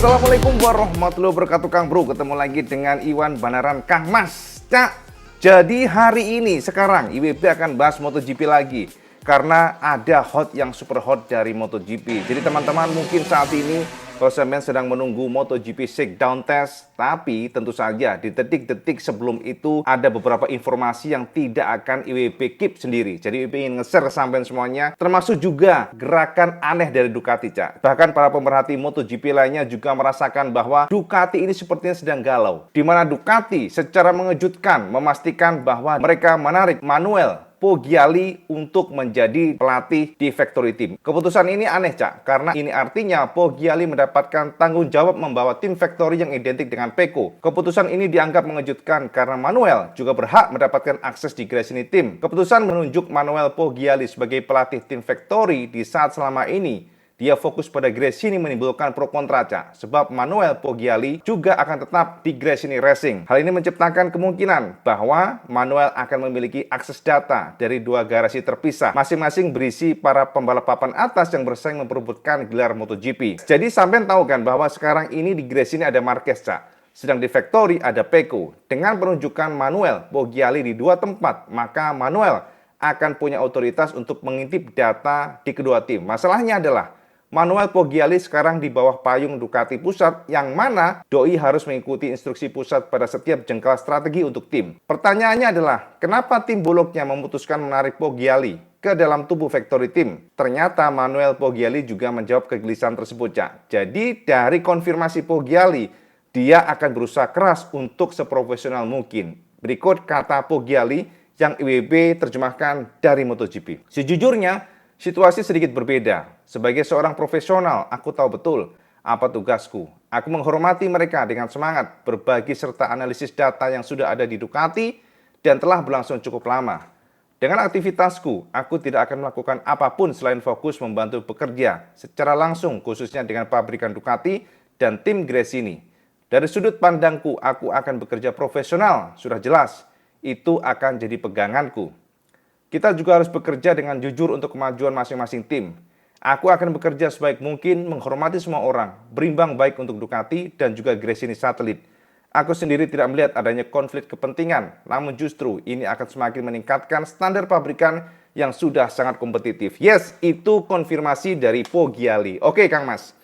Assalamualaikum warahmatullahi wabarakatuh Kang Bro. Ketemu lagi dengan Iwan Banaran Kang Mas. Cak, jadi hari ini sekarang IWB akan bahas MotoGP lagi. Karena ada hot yang super hot dari MotoGP. Jadi teman-teman mungkin saat ini konsumen sedang menunggu MotoGP Shakedown Test. Tapi tentu saja di detik-detik sebelum itu ada beberapa informasi yang tidak akan IWB keep sendiri. Jadi IWB ingin nge-share sampai semuanya. Termasuk juga gerakan aneh dari Ducati, Cak. Bahkan para pemerhati MotoGP lainnya juga merasakan bahwa Ducati ini sepertinya sedang galau. Di mana Ducati secara mengejutkan memastikan bahwa mereka menarik Manuel Poggiali untuk menjadi pelatih di Factory Team. Keputusan ini aneh, Cak, karena ini artinya Poggiali mendapatkan tanggung jawab membawa tim Factory yang identik dengan Pecco. Keputusan ini dianggap mengejutkan karena Manuel juga berhak mendapatkan akses di Gresini Team. Keputusan menunjuk Manuel Poggiali sebagai pelatih tim Factory di saat selama ini dia fokus pada Gresini menimbulkan pro kontra, Cak. Sebab Manuel Poggiali juga akan tetap di Gresini Racing. Hal ini menciptakan kemungkinan bahwa Manuel akan memiliki akses data dari dua garasi terpisah, masing-masing berisi para pembalap papan atas yang bersaing memperebutkan gelar MotoGP. Jadi sampean tahu kan bahwa sekarang ini di Gresini ada Marquez, Cak. Sedang di Factory ada Pecco. Dengan penunjukan Manuel Poggiali di dua tempat, maka Manuel akan punya otoritas untuk mengintip data di kedua tim. Masalahnya adalah Manuel Poggiali sekarang di bawah payung Ducati Pusat, yang mana doi harus mengikuti instruksi pusat pada setiap jengkal strategi untuk tim. Pertanyaannya adalah, kenapa tim bulognya memutuskan menarik Poggiali ke dalam tubuh Factory Team? Ternyata Manuel Poggiali juga menjawab kegelisahan tersebut, Cak. Jadi dari konfirmasi Poggiali, dia akan berusaha keras untuk seprofesional mungkin. Berikut kata Poggiali yang IWB terjemahkan dari MotoGP. Sejujurnya, situasi sedikit berbeda. Sebagai seorang profesional, aku tahu betul apa tugasku. Aku menghormati mereka dengan semangat berbagi serta analisis data yang sudah ada di Ducati dan telah berlangsung cukup lama. Dengan aktivitasku, aku tidak akan melakukan apapun selain fokus membantu bekerja secara langsung, khususnya dengan pabrikan Ducati dan tim Gresini. Dari sudut pandangku, aku akan bekerja profesional, sudah jelas. Itu akan jadi peganganku. Kita juga harus bekerja dengan jujur untuk kemajuan masing-masing tim. Aku akan bekerja sebaik mungkin, menghormati semua orang, berimbang baik untuk Ducati dan juga Gresini Satelit. Aku sendiri tidak melihat adanya konflik kepentingan, namun justru ini akan semakin meningkatkan standar pabrikan yang sudah sangat kompetitif. Yes, itu konfirmasi dari Poggiali. Oke, Kang Mas.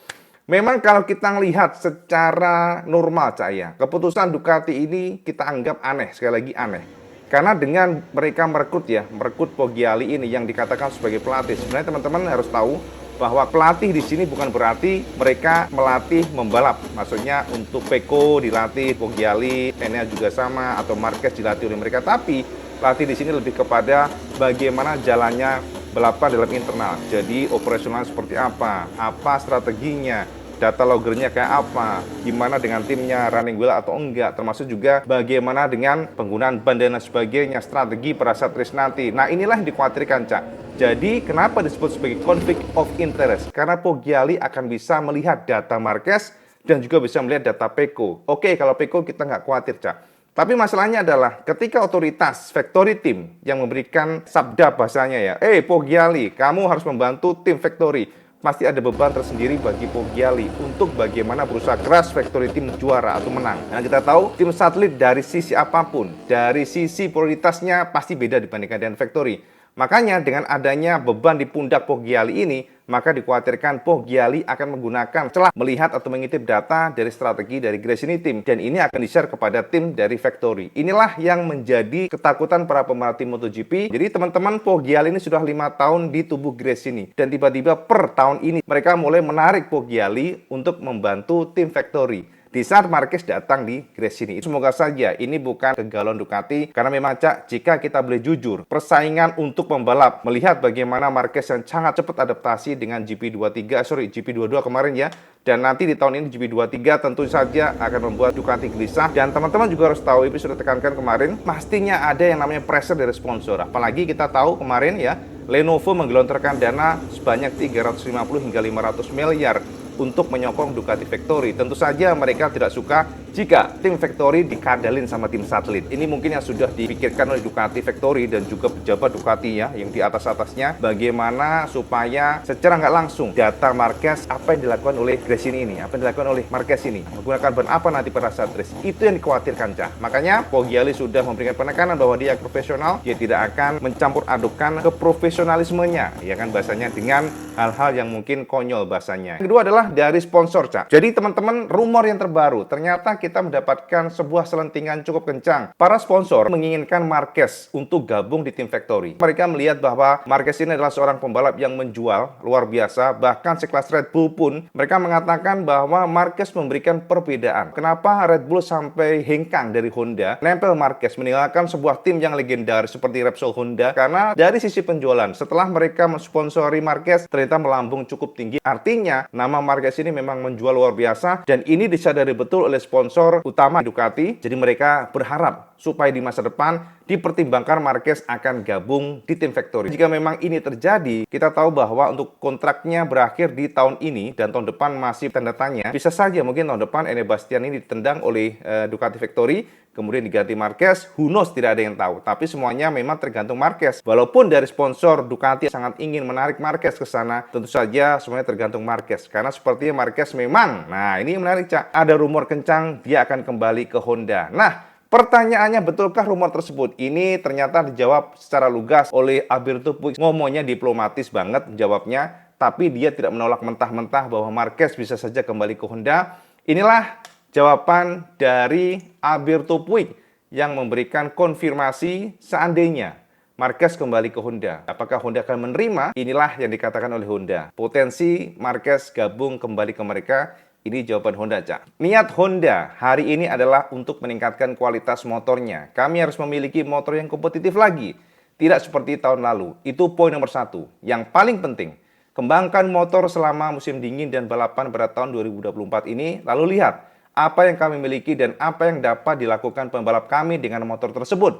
Memang kalau kita lihat secara normal, Cak, keputusan Ducati ini kita anggap aneh, sekali lagi aneh. Karena dengan mereka merekrut Poggiali ini yang dikatakan sebagai pelatih. Sebenarnya teman-teman harus tahu bahwa pelatih di sini bukan berarti mereka melatih membalap. Maksudnya untuk Pecco dilatih Poggiali, Enea juga sama, atau Marquez dilatih oleh mereka. Tapi pelatih di sini lebih kepada bagaimana jalannya balapan dalam internal. Jadi operasional seperti apa strateginya, data loggernya kayak apa, gimana dengan timnya running well atau enggak, termasuk juga bagaimana dengan penggunaan ban dan sebagainya, strategi pada saat race nanti. Nah, inilah yang dikhawatirkan, Cak. Jadi kenapa disebut sebagai conflict of interest? Karena Poggiali akan bisa melihat data Marquez dan juga bisa melihat data Pecco. Oke, kalau Pecco kita nggak khawatir, Cak. Tapi masalahnya adalah ketika otoritas Factory Team yang memberikan sabda bahasanya Poggiali, kamu harus membantu tim Factory. Pasti ada beban tersendiri bagi Poggiali untuk bagaimana berusaha keras Factory Team juara atau menang. Nah, kita tahu tim satelit dari sisi apapun, dari sisi prioritasnya pasti beda dibandingkan dengan Factory. Makanya dengan adanya beban di pundak Poggiali ini, maka dikhawatirkan Poggiali akan menggunakan celah melihat atau mengintip data dari strategi dari Gresini Team. Dan ini akan di-share kepada tim dari Factory. Inilah yang menjadi ketakutan para pemerhati MotoGP. Jadi teman-teman, Poggiali ini sudah 5 tahun di tubuh Gresini. Dan tiba-tiba per tahun ini mereka mulai menarik Poggiali untuk membantu tim Factory di saat Marquez datang di Gresini. Semoga saja ini bukan kegalauan Ducati, karena memang, Cak, jika kita boleh jujur, persaingan untuk pembalap, melihat bagaimana Marquez yang sangat cepat adaptasi dengan GP22 kemarin dan nanti di tahun ini GP23 tentu saja akan membuat Ducati gelisah. Dan teman-teman juga harus tahu, Ibu sudah tekankan kemarin, pastinya ada yang namanya pressure dari sponsor. Apalagi kita tahu kemarin Lenovo menggelontorkan dana sebanyak 350 hingga 500 miliar untuk menyokong Ducati Factory. Tentu saja mereka tidak suka jika tim Factory dikadalin sama tim satelit. Ini mungkin yang sudah dipikirkan oleh Ducati Factory dan juga pejabat Ducati ya, yang di atasnya, bagaimana supaya secara nggak langsung data Marquez apa yang dilakukan oleh Gresini ini, apa yang dilakukan oleh Marquez ini, menggunakan ban apa nanti pada saat race. Itu yang dikhawatirkan, Cak. Makanya Poggiali sudah memberikan penekanan bahwa dia profesional, dia tidak akan mencampur adukan keprofesionalismenya, ya kan bahasanya, dengan hal-hal yang mungkin konyol bahasanya. Yang kedua adalah dari sponsor, Cak. Jadi teman-teman, rumor yang terbaru, ternyata kita mendapatkan sebuah selentingan cukup kencang. Para sponsor menginginkan Marquez untuk gabung di tim Factory. Mereka melihat bahwa Marquez ini adalah seorang pembalap yang menjual luar biasa, bahkan sekelas Red Bull pun mereka mengatakan bahwa Marquez memberikan perbedaan. Kenapa Red Bull sampai hengkang dari Honda, nempel Marquez, meninggalkan sebuah tim yang legendaris seperti Repsol Honda? Karena dari sisi penjualan, setelah mereka mensponsori Marquez, ternyata melambung cukup tinggi. Artinya, nama Marquez ini memang menjual luar biasa, dan ini disadari betul oleh sponsor utama Ducati. Jadi mereka berharap supaya di masa depan dipertimbangkan Marquez akan gabung di tim Factory. Jika memang ini terjadi, kita tahu bahwa untuk kontraknya berakhir di tahun ini dan tahun depan masih tanda tanya. Bisa saja mungkin tahun depan Enea Bastian ini ditendang oleh Ducati Factory, kemudian diganti Marquez. Who knows, tidak ada yang tahu. Tapi semuanya memang tergantung Marquez. Walaupun dari sponsor Ducati sangat ingin menarik Marquez ke sana, tentu saja semuanya tergantung Marquez. Karena sepertinya Marquez memang, nah ini menarik, Cak, ada rumor kencang dia akan kembali ke Honda. Nah, pertanyaannya, betulkah rumor tersebut? Ini ternyata dijawab secara lugas oleh Alberto Puig. Ngomongnya diplomatis banget jawabnya, tapi dia tidak menolak mentah-mentah bahwa Marquez bisa saja kembali ke Honda. Inilah jawaban dari Alberto Puig yang memberikan konfirmasi seandainya Marquez kembali ke Honda. Apakah Honda akan menerima? Inilah yang dikatakan oleh Honda. Potensi Marquez gabung kembali ke mereka. Ini jawaban Honda, Cak. Niat Honda hari ini adalah untuk meningkatkan kualitas motornya. Kami harus memiliki motor yang kompetitif lagi. Tidak seperti tahun lalu. Itu poin nomor 1. Yang paling penting, kembangkan motor selama musim dingin dan balapan pada tahun 2024 ini. Lalu lihat apa yang kami miliki dan apa yang dapat dilakukan pembalap kami dengan motor tersebut.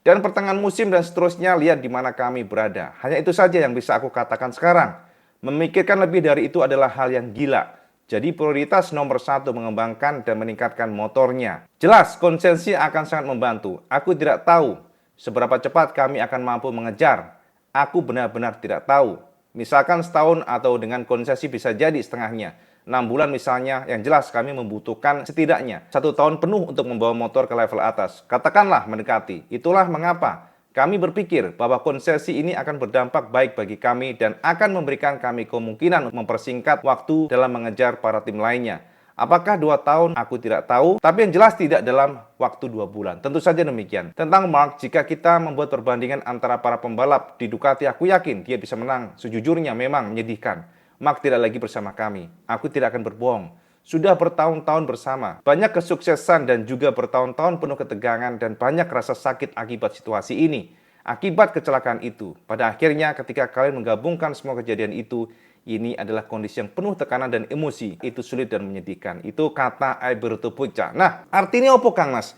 Dan pertengahan musim dan seterusnya, lihat di mana kami berada. Hanya itu saja yang bisa aku katakan sekarang. Memikirkan lebih dari itu adalah hal yang gila. Jadi prioritas nomor 1 mengembangkan dan meningkatkan motornya. Jelas konsensi akan sangat membantu. Aku tidak tahu seberapa cepat kami akan mampu mengejar. Aku benar-benar tidak tahu. Misalkan setahun atau dengan konsesi bisa jadi setengahnya. 6 bulan misalnya, yang jelas kami membutuhkan setidaknya 1 tahun penuh untuk membawa motor ke level atas. Katakanlah mendekati. Itulah mengapa kami berpikir bahwa konsesi ini akan berdampak baik bagi kami dan akan memberikan kami kemungkinan mempersingkat waktu dalam mengejar para tim lainnya. Apakah 2 tahun? Aku tidak tahu, tapi yang jelas tidak dalam waktu 2 bulan. Tentu saja demikian. Tentang Mark, jika kita membuat perbandingan antara para pembalap di Ducati, aku yakin dia bisa menang. Sejujurnya memang menyedihkan. Mark tidak lagi bersama kami. Aku tidak akan berbohong. Sudah bertahun-tahun bersama. Banyak kesuksesan dan juga bertahun-tahun penuh ketegangan dan banyak rasa sakit akibat situasi ini. Akibat kecelakaan itu. Pada akhirnya ketika kalian menggabungkan semua kejadian itu, ini adalah kondisi yang penuh tekanan dan emosi. Itu sulit dan menyedihkan. Itu kata Alberto Puig. Nah, artinya apa, Kang Mas?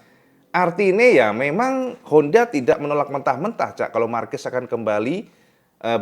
Artinya ya memang Honda tidak menolak mentah-mentah, Cak. Kalau Marquez akan kembali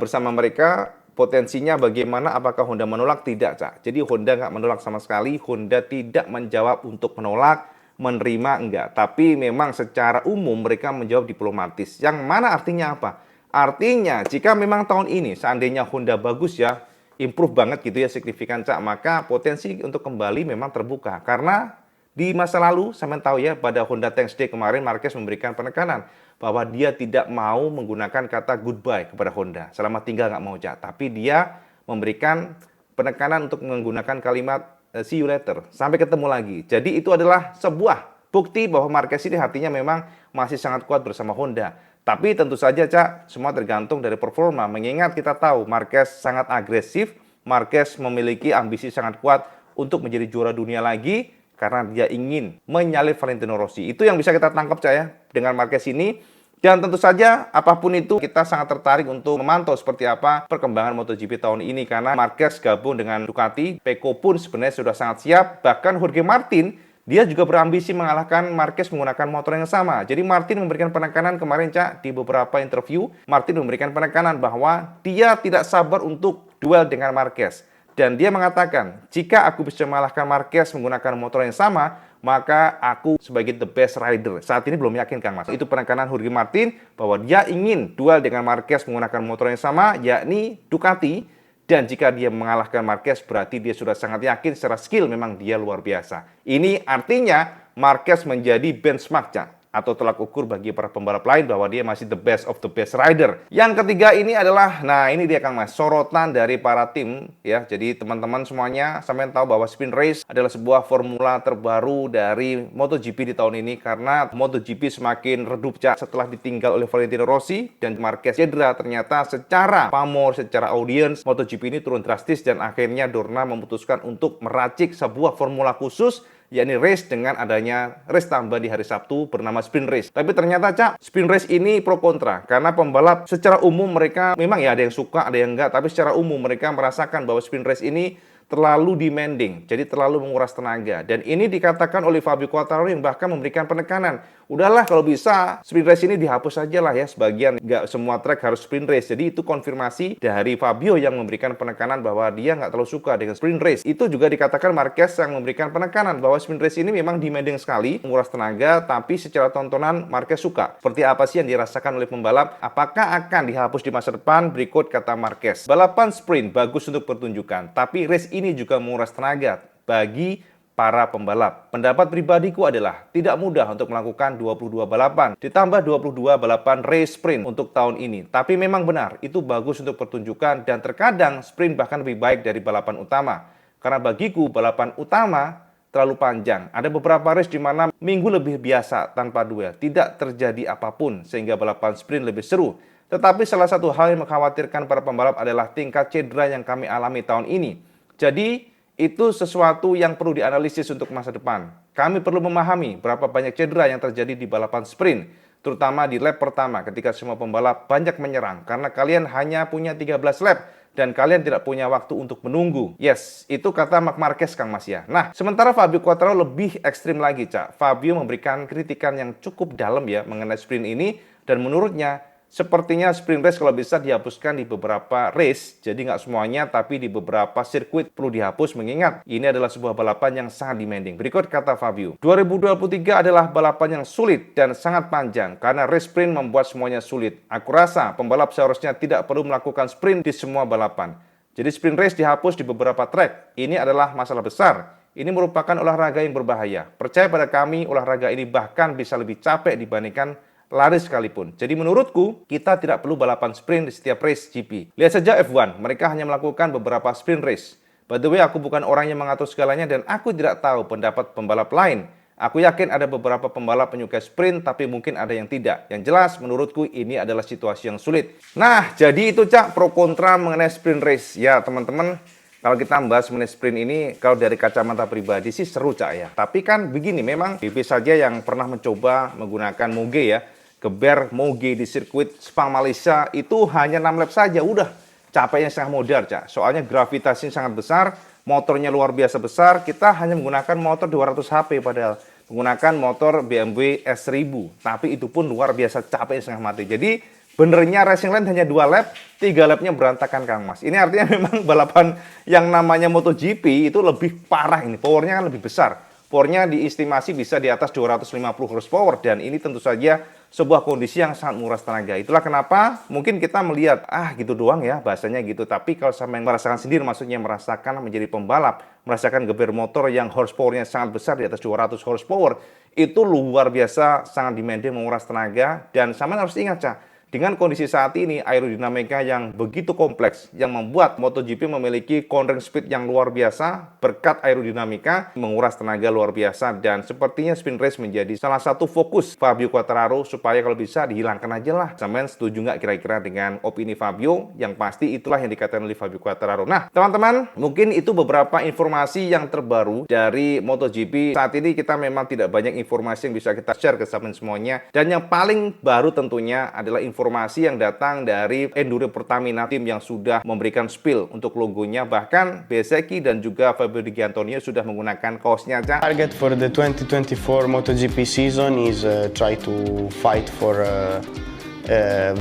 bersama mereka, potensinya bagaimana? Apakah Honda menolak? Tidak, Cak. Jadi Honda nggak menolak sama sekali. Honda tidak menjawab untuk menolak, menerima enggak. Tapi memang secara umum mereka menjawab diplomatis. Yang mana artinya apa? Artinya jika memang tahun ini seandainya Honda bagus ya, improve banget gitu ya, signifikan, Cak, maka potensi untuk kembali memang terbuka. Karena di masa lalu, saya tahu ya, pada Honda Thanks Day kemarin Marquez memberikan penekanan bahwa dia tidak mau menggunakan kata goodbye kepada Honda. Selama tinggal nggak mau, Cak. Tapi dia memberikan penekanan untuk menggunakan kalimat see you later. Sampai ketemu lagi. Jadi itu adalah sebuah bukti bahwa Marquez ini hatinya memang masih sangat kuat bersama Honda. Tapi tentu saja, Cak, semua tergantung dari performa. Mengingat kita tahu Marquez sangat agresif. Marquez memiliki ambisi sangat kuat untuk menjadi juara dunia lagi. Karena dia ingin menyalip Valentino Rossi. Itu yang bisa kita tangkap, Cak, ya, dengan Marquez ini. Dan tentu saja, apapun itu, kita sangat tertarik untuk memantau seperti apa perkembangan MotoGP tahun ini. Karena Marquez gabung dengan Ducati, Pecco pun sebenarnya sudah sangat siap. Bahkan Jorge Martin, dia juga berambisi mengalahkan Marquez menggunakan motor yang sama. Jadi Martin memberikan penekanan kemarin, Cak, di beberapa interview. Martin memberikan penekanan bahwa dia tidak sabar untuk duel dengan Marquez. Dan dia mengatakan, jika aku bisa mengalahkan Marquez menggunakan motor yang sama, maka aku sebagai the best rider. Saat ini belum yakin Kang Mas. Itu penekanan Jorge Martin bahwa dia ingin duel dengan Marquez menggunakan motor yang sama, yakni Ducati. Dan jika dia mengalahkan Marquez, berarti dia sudah sangat yakin secara skill memang dia luar biasa. Ini artinya Marquez menjadi benchmark, Cak, atau tolak ukur bagi para pembalap lain bahwa dia masih the best of the best rider. Yang ketiga ini adalah, nah ini dia Kang Mas, sorotan dari para tim ya. Jadi teman-teman semuanya sampai tahu bahwa sprint race adalah sebuah formula terbaru dari MotoGP di tahun ini karena MotoGP semakin redup, Cak, setelah ditinggal oleh Valentino Rossi dan Marquez cedera. Ternyata secara pamor, secara audiens, MotoGP ini turun drastis dan akhirnya Dorna memutuskan untuk meracik sebuah formula khusus, yakni race dengan adanya race tambahan di hari Sabtu bernama sprint race. Tapi ternyata, Cak, sprint race ini pro kontra karena pembalap secara umum mereka memang ya ada yang suka, ada yang enggak, tapi secara umum mereka merasakan bahwa sprint race ini terlalu demanding, jadi terlalu menguras tenaga. Dan ini dikatakan oleh Fabio Quartararo yang bahkan memberikan penekanan. Udahlah kalau bisa sprint race ini dihapus saja lah ya, sebagian, nggak semua track harus sprint race. Jadi itu konfirmasi dari Fabio yang memberikan penekanan bahwa dia nggak terlalu suka dengan sprint race. Itu juga dikatakan Marquez yang memberikan penekanan bahwa sprint race ini memang demanding sekali, menguras tenaga, tapi secara tontonan Marquez suka. Seperti apa sih yang dirasakan oleh pembalap? Apakah akan dihapus di masa depan? Berikut kata Marquez. Balapan sprint bagus untuk pertunjukan, tapi race ini juga menguras tenaga bagi para pembalap. Pendapat pribadiku adalah tidak mudah untuk melakukan 22 balapan, ditambah 22 balapan race sprint untuk tahun ini. Tapi memang benar, itu bagus untuk pertunjukan dan terkadang sprint bahkan lebih baik dari balapan utama. Karena bagiku balapan utama terlalu panjang. Ada beberapa race di mana minggu lebih biasa tanpa duel, tidak terjadi apapun sehingga balapan sprint lebih seru. Tetapi salah satu hal yang mengkhawatirkan para pembalap adalah tingkat cedera yang kami alami tahun ini. Jadi itu sesuatu yang perlu dianalisis untuk masa depan. Kami perlu memahami berapa banyak cedera yang terjadi di balapan sprint, terutama di lap pertama ketika semua pembalap banyak menyerang karena kalian hanya punya 13 lap dan kalian tidak punya waktu untuk menunggu. Yes, itu kata Marc Marquez, Kang Mas ya. Nah, sementara Fabio Quartararo lebih ekstrim lagi, Cak. Fabio memberikan kritikan yang cukup dalam ya mengenai sprint ini dan menurutnya sepertinya sprint race kalau bisa dihapuskan di beberapa race, jadi nggak semuanya, tapi di beberapa sirkuit perlu dihapus mengingat ini adalah sebuah balapan yang sangat demanding. Berikut kata Fabio, 2023 adalah balapan yang sulit dan sangat panjang karena race sprint membuat semuanya sulit. Aku rasa pembalap seharusnya tidak perlu melakukan sprint di semua balapan. Jadi sprint race dihapus di beberapa track. Ini adalah masalah besar. Ini merupakan olahraga yang berbahaya. Percaya pada kami, olahraga ini bahkan bisa lebih capek dibandingkan lari sekalipun. Jadi menurutku, kita tidak perlu balapan sprint di setiap race GP. Lihat saja F1, mereka hanya melakukan beberapa sprint race. By the way, aku bukan orang yang mengatur segalanya dan aku tidak tahu pendapat pembalap lain. Aku yakin ada beberapa pembalap penyuka sprint, tapi mungkin ada yang tidak. Yang jelas, menurutku ini adalah situasi yang sulit. Nah, jadi itu, Cak, pro kontra mengenai sprint race. Ya, teman-teman, kalau kita bahas mengenai sprint ini, kalau dari kacamata pribadi sih seru, Cak, ya. Tapi kan begini, memang BP saja yang pernah mencoba menggunakan Moge ya, geber Moge di sirkuit Sepang Malaysia itu hanya 6 lap saja, udah capeknya setengah modal, Cak. Soalnya gravitasinya sangat besar, motornya luar biasa besar, kita hanya menggunakan motor 200 HP padahal menggunakan motor BMW S1000, tapi itu pun luar biasa capek setengah mati. Jadi benernya racing line hanya 2 lap, 3 lapnya berantakan, Kang Mas. Ini artinya memang balapan yang namanya MotoGP itu lebih parah ini, powernya kan lebih besar. Powernya diestimasi bisa di atas 250 horsepower dan ini tentu saja sebuah kondisi yang sangat menguras tenaga. Itulah kenapa mungkin kita melihat, gitu doang ya bahasanya gitu. Tapi kalau sampai merasakan sendiri, maksudnya merasakan menjadi pembalap, merasakan geber motor yang horsepowernya sangat besar di atas 200 horsepower, itu luar biasa, sangat demanding, menguras tenaga. Dan sama harus ingat, Cak, dengan kondisi saat ini, aerodinamika yang begitu kompleks, yang membuat MotoGP memiliki cornering speed yang luar biasa, berkat aerodinamika, menguras tenaga luar biasa, dan sepertinya sprint race menjadi salah satu fokus Fabio Quartararo, supaya kalau bisa dihilangkan aja lah. Sampean setuju nggak kira-kira dengan opini Fabio? Yang pasti itulah yang dikatakan oleh Fabio Quartararo. Nah, teman-teman, mungkin itu beberapa informasi yang terbaru dari MotoGP. Saat ini kita memang tidak banyak informasi yang bisa kita share ke sampean semuanya, dan yang paling baru tentunya adalah informasi yang datang dari Enduro Pertamina, tim yang sudah memberikan spill untuk logonya. Bahkan Bezzecchi dan juga Fabio Di Giannantonio sudah menggunakan kaosnya, Cak. Target for the 2024 MotoGP season is try to fight for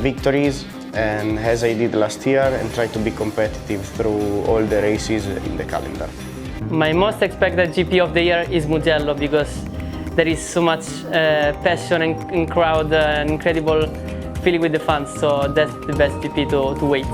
victories and as I did last year, and try to be competitive through all the races in the calendar. My most expected GP of the year is Mugello because there is so much passion and crowd, incredible feeling with the fans. So that's the best GP to wait.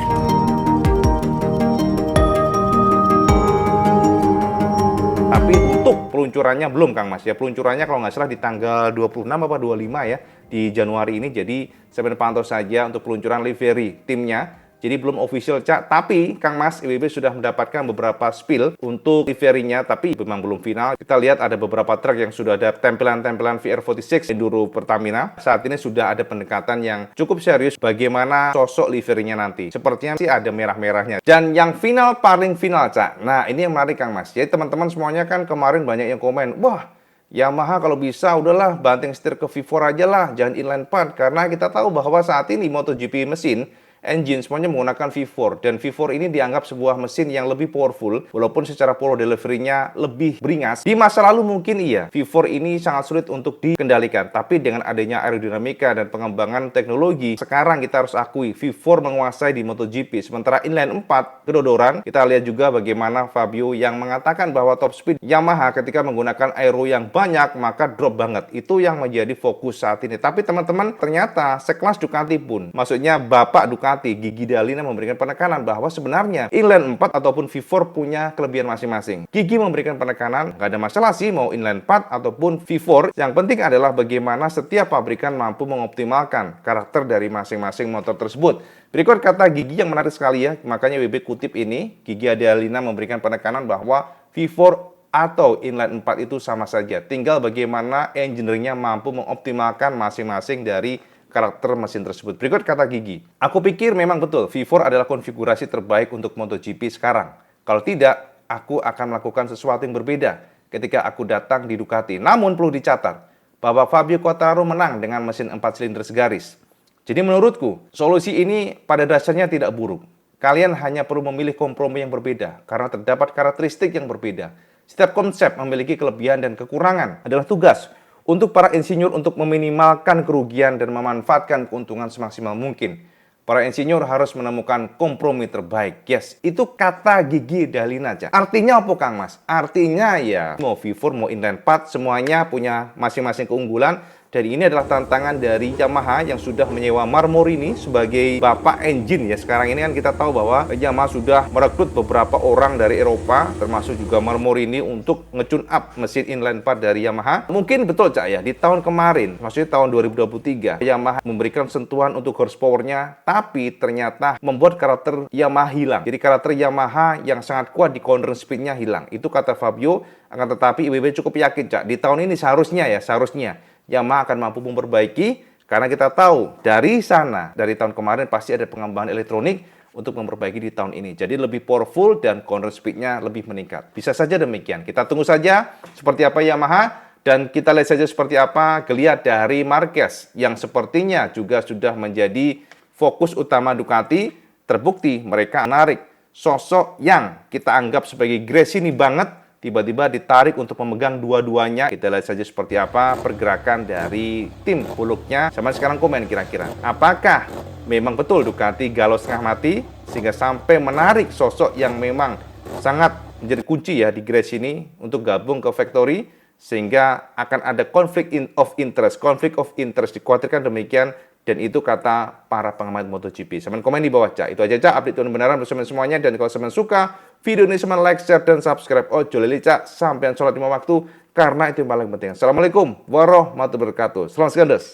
Tapi untuk peluncurannya belum Kang Mas ya. Peluncurannya kalau nggak salah di tanggal 26 apa 25 ya di Januari ini. Jadi saya pantau saja untuk peluncuran livery timnya. Jadi belum official Cak, tapi Kang Mas IWB sudah mendapatkan beberapa spill untuk liverynya, tapi memang belum final. Kita lihat ada beberapa truk yang sudah ada tempelan-tempelan VR46 Enduro Pertamina. Saat ini sudah ada pendekatan yang cukup serius bagaimana sosok liverynya nanti. Sepertinya sih ada merah-merahnya. Dan yang final paling final Cak. Nah ini yang menarik Kang Mas. Jadi teman-teman semuanya kan kemarin banyak yang komen, wah Yamaha kalau bisa udahlah banting setir ke V4 aja lah, jangan inline part. Karena kita tahu bahwa saat ini MotoGP mesin engine semuanya menggunakan V4 dan V4 ini dianggap sebuah mesin yang lebih powerful walaupun secara power delivery-nya lebih beringas. Di masa lalu mungkin iya, V4 ini sangat sulit untuk dikendalikan, tapi dengan adanya aerodinamika dan pengembangan teknologi, sekarang kita harus akui V4 menguasai di MotoGP. Sementara inline 4 kedodoran, kita lihat juga bagaimana Fabio yang mengatakan bahwa top speed Yamaha ketika menggunakan aero yang banyak maka drop banget. Itu yang menjadi fokus saat ini. Tapi teman-teman, ternyata sekelas Ducati pun, maksudnya Bapak Ducati Gigi D'Alina memberikan penekanan bahwa sebenarnya inline 4 ataupun V4 punya kelebihan masing-masing. Gigi memberikan penekanan, nggak ada masalah sih mau inline 4 ataupun V4. Yang penting adalah bagaimana setiap pabrikan mampu mengoptimalkan karakter dari masing-masing motor tersebut. Berikut kata Gigi yang menarik sekali ya, makanya WB kutip ini, Gigi D'Alina memberikan penekanan bahwa V4 atau inline 4 itu sama saja. Tinggal bagaimana engineer-nya mampu mengoptimalkan masing-masing dari karakter mesin tersebut. Berikut kata Gigi. Aku pikir memang betul V4 adalah konfigurasi terbaik untuk MotoGP sekarang. Kalau tidak, aku akan melakukan sesuatu yang berbeda ketika aku datang di Ducati. Namun perlu dicatat bahwa Fabio Quartararo menang dengan mesin 4 silinder segaris. Jadi menurutku, solusi ini pada dasarnya tidak buruk. Kalian hanya perlu memilih kompromi yang berbeda karena terdapat karakteristik yang berbeda. Setiap konsep memiliki kelebihan dan kekurangan. Adalah tugas untuk para insinyur untuk meminimalkan kerugian dan memanfaatkan keuntungan semaksimal mungkin. Para insinyur harus menemukan kompromi terbaik. Yes, itu kata Gigi D'Alina aja. Artinya apa Kang Mas? Artinya ya mau V4 mau inline 4 semuanya punya masing-masing keunggulan. Dan ini adalah tantangan dari Yamaha yang sudah menyewa Marmorini sebagai bapak engine ya. Sekarang ini kan kita tahu bahwa Yamaha sudah merekrut beberapa orang dari Eropa, termasuk juga Marmorini untuk nge-tune up mesin inline 4 dari Yamaha. Mungkin betul Cak ya, di tahun kemarin, maksudnya tahun 2023, Yamaha memberikan sentuhan untuk horsepower-nya, tapi ternyata membuat karakter Yamaha hilang. Jadi karakter Yamaha yang sangat kuat di corner speed-nya hilang. Itu kata Fabio, akan tetapi IWB cukup yakin Cak, di tahun ini seharusnya Yamaha akan mampu memperbaiki, karena kita tahu dari sana, dari tahun kemarin pasti ada pengembangan elektronik untuk memperbaiki di tahun ini. Jadi lebih powerful dan corner speed-nya lebih meningkat. Bisa saja demikian. Kita tunggu saja seperti apa Yamaha, dan kita lihat saja seperti apa geliat dari Marquez yang sepertinya juga sudah menjadi fokus utama Ducati. Terbukti mereka menarik sosok yang kita anggap sebagai Gresini banget, tiba-tiba ditarik untuk memegang dua-duanya. Kita lihat saja seperti apa pergerakan dari tim Huluknya. Sama sekarang komen kira-kira, apakah memang betul Ducati galau setengah mati sehingga sampai menarik sosok yang memang sangat menjadi kunci ya di Gresini untuk gabung ke factory, sehingga akan ada konflik of interest, dikhawatirkan demikian. Dan itu kata para pengamat MotoGP. Semen komen di bawah Cak. Itu aja Cak, update benaran untuk semen semuanya. Dan kalau semen suka video ini, semen like, share, dan subscribe. Ojo lili Cak, sampai sholat 5 waktu, karena itu yang paling penting. Assalamualaikum warahmatullahi wabarakatuh. Salam segandes.